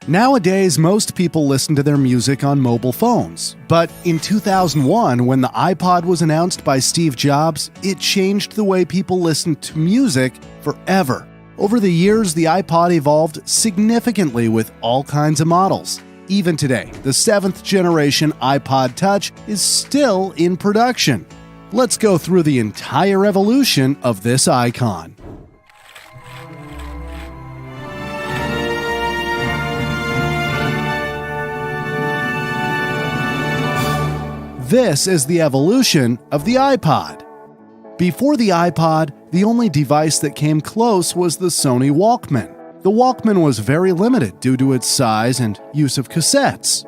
Nowadays, most people listen to their music on mobile phones. But in 2001, when the iPod was announced by Steve Jobs, it changed the way people listened to music forever. Over the years, the iPod evolved significantly with all kinds of models. Even today, the 7th generation iPod Touch is still in production. Let's go through the entire evolution of this icon. This is the evolution of the iPod. Before the iPod, the only device that came close was the Sony Walkman. The Walkman was very limited due to its size and use of cassettes.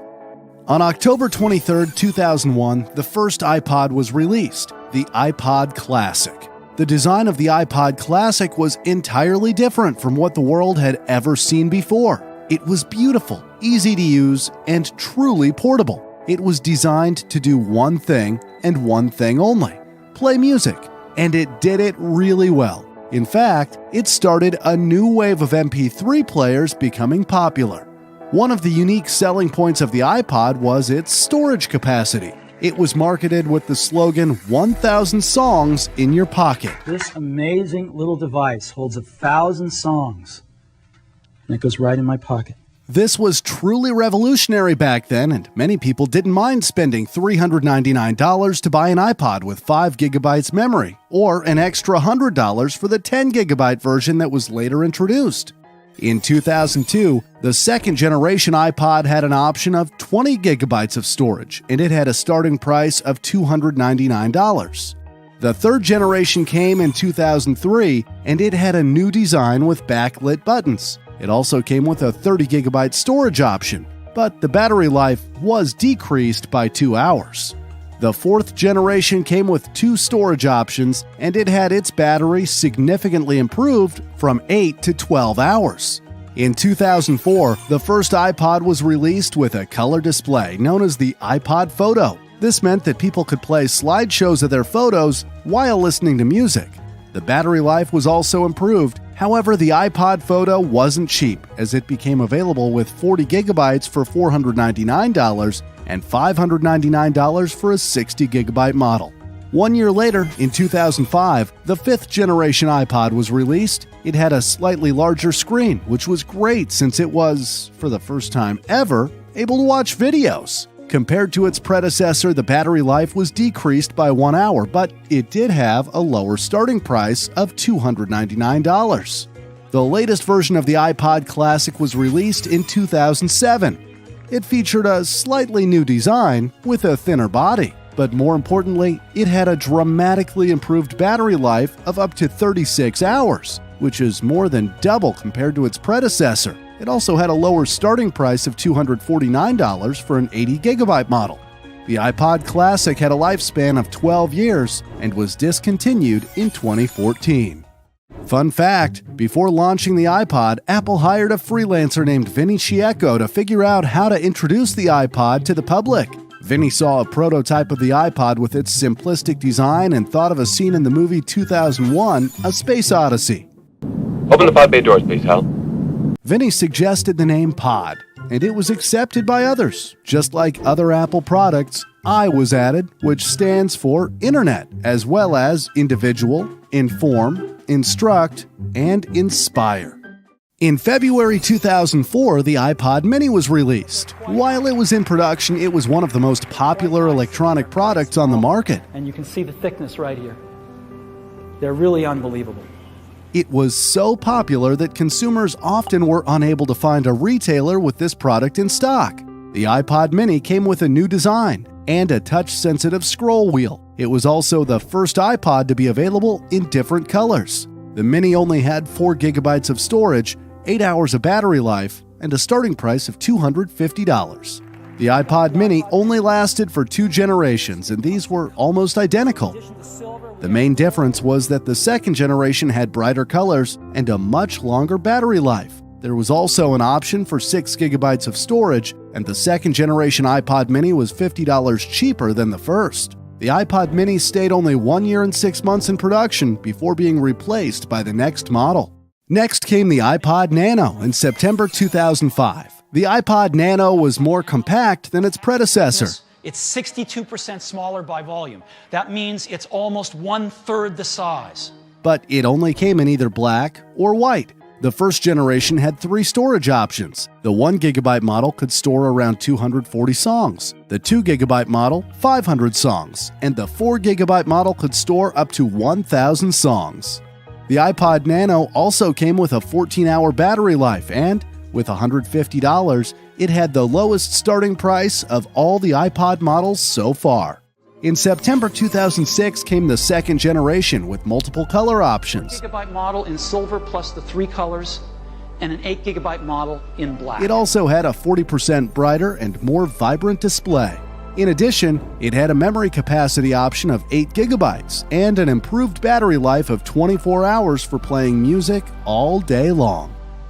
On October 23, 2001, the first iPod was released, the iPod Classic. The design of the iPod Classic was entirely different from what the world had ever seen before. It was beautiful, easy to use, and truly portable. It was designed to do one thing and one thing only: play music. And it did it really well. In fact, it started a new wave of MP3 players becoming popular. One of the unique selling points of the iPod was its storage capacity. It was marketed with the slogan, 1,000 songs in your pocket. This amazing little device holds 1,000 songs, and it goes right in my pocket. This was truly revolutionary back then, and many people didn't mind spending $399 to buy an iPod with 5 gigabytes memory, or an extra $100 for the 10 gigabyte version that was later introduced. In 2002, the second generation iPod had an option of 20 gigabytes of storage, and it had a starting price of $299. The third generation came in 2003, and it had a new design with backlit buttons. It also came with a 30 gigabyte storage option, but the battery life was decreased by 2 hours. The fourth generation came with 2 storage options, and it had its battery significantly improved from 8 to 12 hours. In 2004, the first iPod was released with a color display known as the iPod Photo. This meant that people could play slideshows of their photos while listening to music. The battery life was also improved. However, the iPod Photo wasn't cheap, as it became available with 40 gigabytes for $499 and $599 for a 60 gigabyte model. 1 year later, in 2005, the 5th generation iPod was released. It had a slightly larger screen, which was great since it was, for the first time ever, able to watch videos. Compared to its predecessor, the battery life was decreased by 1 hour, but it did have a lower starting price of $299. The latest version of the iPod Classic was released in 2007. It featured a slightly new design with a thinner body, but more importantly, it had a dramatically improved battery life of up to 36 hours, which is more than double compared to its predecessor. It also had a lower starting price of $249 for an 80 gigabyte model. The iPod Classic had a lifespan of 12 years and was discontinued in 2014. Fun fact, before launching the iPod, Apple hired a freelancer named Vinny Chieco to figure out how to introduce the iPod to the public. Vinny saw a prototype of the iPod with its simplistic design and thought of a scene in the movie 2001, A Space Odyssey. Open the pod bay doors, please, Hal. Vinny suggested the name Pod, and it was accepted by others. Just like other Apple products, I was added, which stands for Internet, as well as individual, inform, instruct, and inspire. In February 2004, the iPod Mini was released. While it was in production, it was one of the most popular electronic products on the market. And you can see the thickness right here. They're really unbelievable. It was so popular that consumers often were unable to find a retailer with this product in stock. The iPod Mini came with a new design and a touch-sensitive scroll wheel. It was also the first iPod to be available in different colors. The Mini only had 4 gigabytes of storage, 8 hours of battery life, and a starting price of $250. The iPod Mini only lasted for 2 generations, and these were almost identical. The main difference was that the second generation had brighter colors and a much longer battery life. There was also an option for 6 gigabytes of storage, and the second generation iPod Mini was $50 cheaper than the first. The iPod Mini stayed only 1 year and 6 months in production before being replaced by the next model. Next came the iPod Nano in September 2005. The iPod Nano was more compact than its predecessor. It's 62% smaller by volume. That means it's almost 1/3 the size. But it only came in either black or white. The first generation had 3 storage options. The 1 GB model could store around 240 songs, the 2 GB model 500 songs, and the 4 GB model could store up to 1,000 songs. The iPod Nano also came with a 14-hour battery life, and with $150, it had the lowest starting price of all the iPod models so far. In September 2006 came the second generation with multiple color options. 8 GB model in silver plus the 3 colors, and an 8 GB model in black. It also had a 40% brighter and more vibrant display. In addition, it had a memory capacity option of 8 GB and an improved battery life of 24 hours for playing music all day long.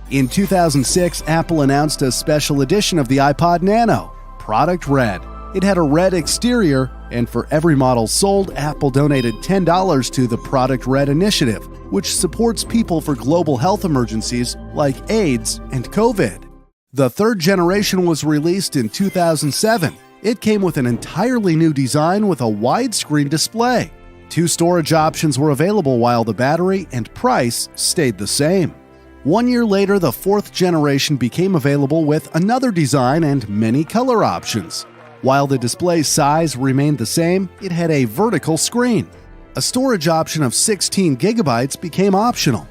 In 2006, Apple announced a special edition of the iPod Nano, Product Red. It had a red exterior, and for every model sold, Apple donated $10 to the Product Red initiative, which supports people for global health emergencies like AIDS and COVID. The third generation was released in 2007. It came with an entirely new design with a widescreen display. 2 storage options were available while the battery and price stayed the same. 1 year later, the fourth generation became available with another design and many color options. While the display size remained the same, it had a vertical screen. A storage option of 16 GB became optional.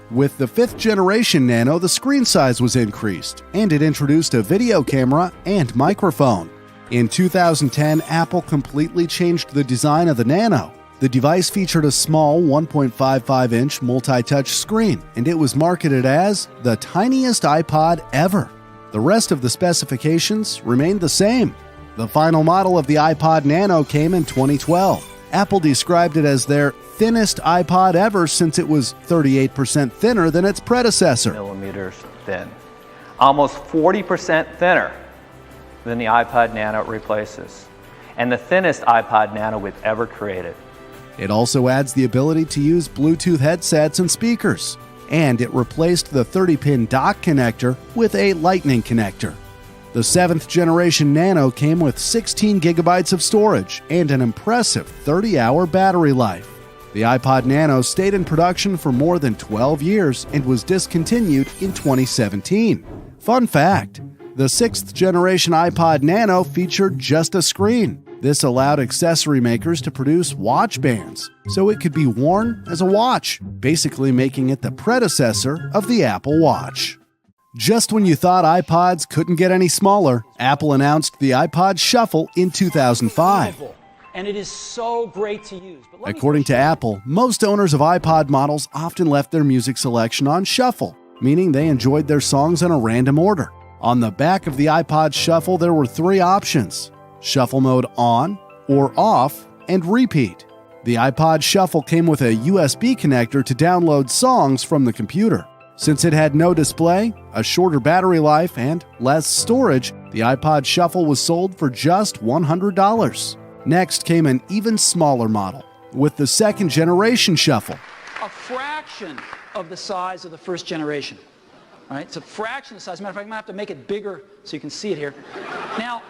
With the 5th generation Nano, the screen size was increased, and it introduced a video camera and microphone. In 2010, Apple completely changed the design of the Nano. The device featured a small 1.55-inch multi-touch screen, and it was marketed as the tiniest iPod ever. The rest of the specifications remained the same. The final model of the iPod Nano came in 2012. Apple described it as their thinnest iPod ever since it was 38% thinner than its predecessor. Millimeters thin. Almost 40% thinner than the iPod Nano it replaces. And the thinnest iPod Nano we've ever created. It also adds the ability to use Bluetooth headsets and speakers. And it replaced the 30-pin dock connector with a Lightning connector. The 7th generation Nano came with 16 GB of storage and an impressive 30-hour battery life. The iPod Nano stayed in production for more than 12 years and was discontinued in 2017. Fun fact, the 6th generation iPod Nano featured just a screen. This allowed accessory makers to produce watch bands, so it could be worn as a watch, basically making it the predecessor of the Apple Watch. Just when you thought iPods couldn't get any smaller, Apple announced the iPod Shuffle in 2005. And it is so great to use. According to Apple, most owners of iPod models often left their music selection on shuffle, meaning they enjoyed their songs in a random order. On the back of the iPod Shuffle, there were 3 options: shuffle mode on or off and repeat. The iPod Shuffle came with a USB connector to download songs from the computer. Since it had no display, a shorter battery life, and less storage, the iPod Shuffle was sold for just $100. Next came an even smaller model, with the 2nd generation Shuffle. A fraction of the size of the first generation. All right, it's a fraction of the size. As a matter of fact, I'm going to have to make it bigger so you can see it here. Now,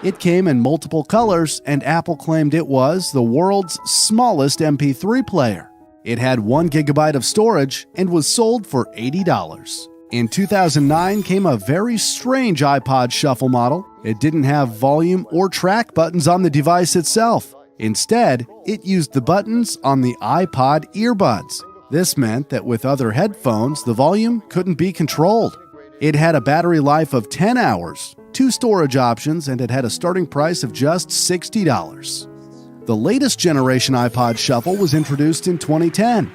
it came in multiple colors, and Apple claimed it was the world's smallest MP3 player. It had 1 GB of storage and was sold for $80. In 2009 came a very strange iPod Shuffle model. It didn't have volume or track buttons on the device itself. Instead, it used the buttons on the iPod earbuds. This meant that with other headphones, the volume couldn't be controlled. It had a battery life of 10 hours, 2 storage options, and it had a starting price of just $60. The latest generation iPod Shuffle was introduced in 2010.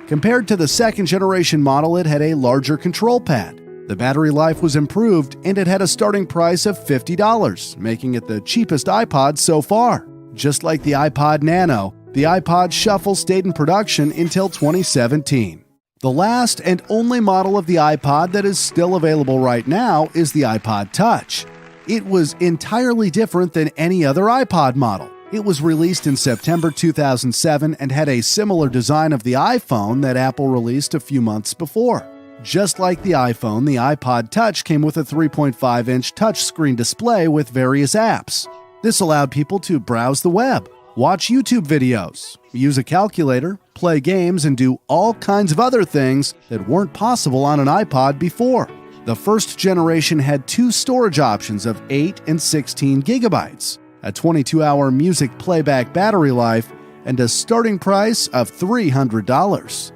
Compared to the 2nd generation model, it had a larger control pad. The battery life was improved, and it had a starting price of $50, making it the cheapest iPod so far. Just like the iPod Nano, the iPod Shuffle stayed in production until 2017. The last and only model of the iPod that is still available right now is the iPod Touch. It was entirely different than any other iPod model. It was released in September 2007 and had a similar design of the iPhone that Apple released a few months before. Just like the iPhone, the iPod Touch came with a 3.5-inch touchscreen display with various apps. This allowed people to browse the web, watch YouTube videos, use a calculator, play games, and do all kinds of other things that weren't possible on an iPod before. The first generation had two storage options of 8 and 16 gigabytes, a 22-hour music playback battery life, and a starting price of $300.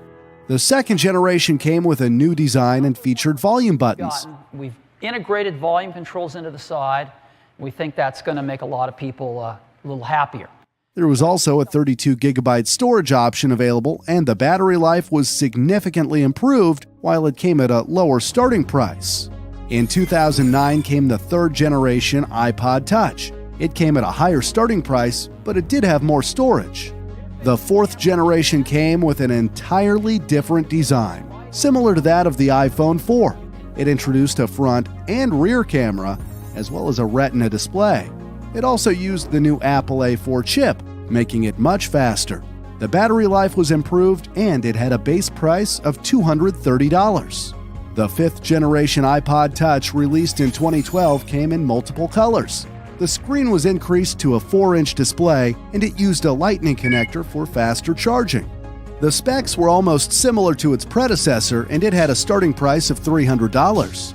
The second generation came with a new design and featured volume buttons. We've integrated volume controls into the side. We think that's going to make a lot of people a little happier. There was also a 32 gigabyte storage option available, and the battery life was significantly improved while it came at a lower starting price. In 2009 came the third generation iPod Touch. It came at a higher starting price, but it did have more storage. The fourth generation came with an entirely different design, similar to that of the iPhone 4. It introduced a front and rear camera, as well as a Retina display. It also used the new Apple A4 chip, making it much faster. The battery life was improved, and it had a base price of $230. The fifth generation iPod Touch, released in 2012, came in multiple colors. The screen was increased to a 4-inch display, and it used a lightning connector for faster charging. The specs were almost similar to its predecessor, and it had a starting price of $300.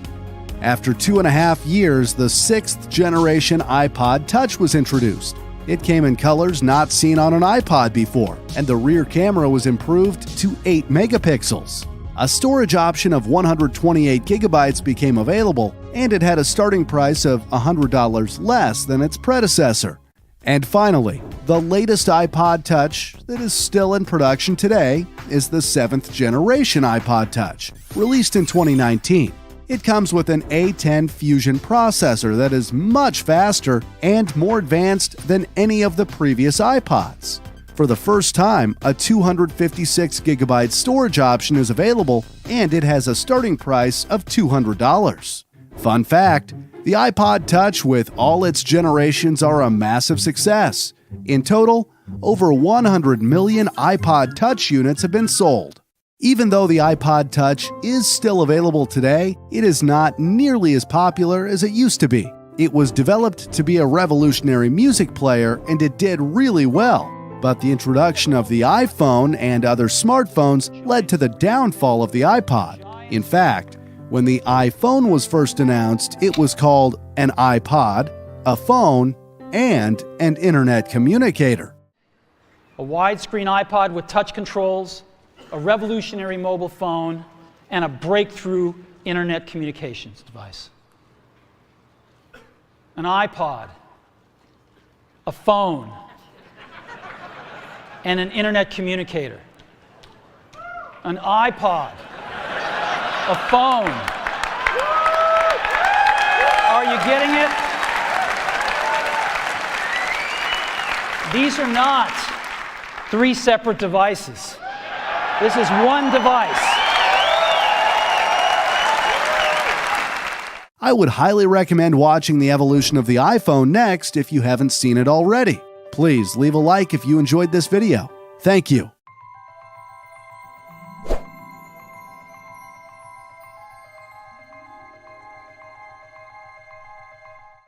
After 2.5 years, the sixth generation iPod Touch was introduced. It came in colors not seen on an iPod before, and the rear camera was improved to 8 megapixels. A storage option of 128 gigabytes became available, and it had a starting price of $100 less than its predecessor. And finally, the latest iPod Touch that is still in production today is the 7th generation iPod Touch, released in 2019. It comes with an A10 Fusion processor that is much faster and more advanced than any of the previous iPods. For the first time, a 256 gigabyte storage option is available, and it has a starting price of $200. Fun fact, the iPod Touch with all its generations are a massive success. In total, over 100 million iPod Touch units have been sold. Even though the iPod Touch is still available today, it is not nearly as popular as it used to be. It was developed to be a revolutionary music player, and it did really well. But the introduction of the iPhone and other smartphones led to the downfall of the iPod. In fact, when the iPhone was first announced, it was called an iPod, a phone, and an internet communicator. A widescreen iPod with touch controls, a revolutionary mobile phone, and a breakthrough internet communications device. An iPod, a phone, and an internet communicator. An iPod, a phone. Are you getting it? These are not 3 separate devices. This is one device. I would highly recommend watching the evolution of the iPhone next if you haven't seen it already. Please leave a like if you enjoyed this video. Thank you.